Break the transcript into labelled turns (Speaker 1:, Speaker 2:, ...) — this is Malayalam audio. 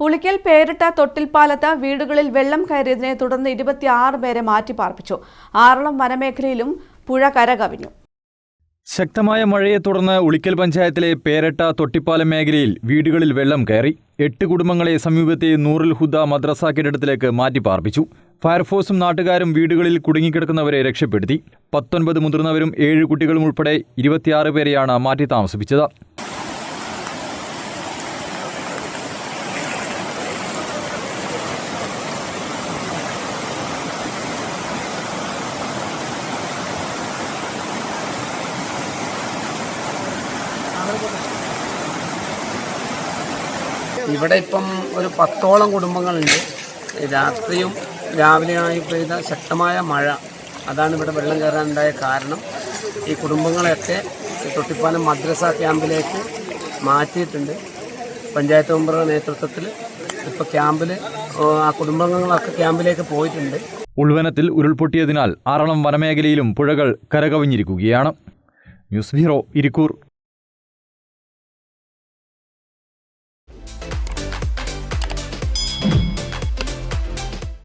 Speaker 1: ഉളിക്കൽ പേരിട്ട തൊട്ടിൽപ്പാലത്ത് വീടുകളിൽ വെള്ളം കയറിയതിനെ തുടർന്ന് 26 പേരെ മാറ്റിപ്പാർപ്പിച്ചു. ആറളം വനമേഖലയിലും പുഴ കരകവിഞ്ഞു.
Speaker 2: ശക്തമായ മഴയെ തുടർന്ന് ഉളിക്കൽ പഞ്ചായത്തിലെ പേരട്ട തൊട്ടിപ്പാലം മേഖലയിൽ വീടുകളിൽ വെള്ളം കയറി. 8 കുടുംബങ്ങളെ സമീപത്തെ നൂറുൽ ഹുദ മദ്രസ കെട്ടിടത്തിലേക്ക് മാറ്റിപ്പാർപ്പിച്ചു. ഫയർഫോഴ്സും നാട്ടുകാരും വീടുകളിൽ കുടുങ്ങിക്കിടക്കുന്നവരെ രക്ഷപ്പെടുത്തി. 19 മുതിർന്നവരും 7 കുട്ടികളും ഉൾപ്പെടെ 26 പേരെയാണ് മാറ്റി താമസിപ്പിച്ചത്.
Speaker 3: ഇവിടെ ഇപ്പം ഒരു 10ഓളം കുടുംബങ്ങളുണ്ട്. രാത്രിയും രാവിലെയായി പെയ്ത ശക്തമായ മഴ അതാണ് ഇവിടെ വെള്ളം കയറാനുണ്ടായ കാരണം. ഈ കുടുംബങ്ങളെയൊക്കെ തൊട്ടിപ്പാലം മദ്രസ ക്യാമ്പിലേക്ക് മാറ്റിയിട്ടുണ്ട്. പഞ്ചായത്ത് മെമ്പറുടെ നേതൃത്വത്തിൽ ഇപ്പോൾ ക്യാമ്പിൽ ആ കുടുംബങ്ങളൊക്കെ ക്യാമ്പിലേക്ക് പോയിട്ടുണ്ട്.
Speaker 2: ഉൾവനത്തിൽ ഉരുൾപൊട്ടിയതിനാൽ ആറളം വനമേഖലയിലും പുഴകൾ കരകവിഞ്ഞിരിക്കുകയാണ്. News bureau, Irikkur.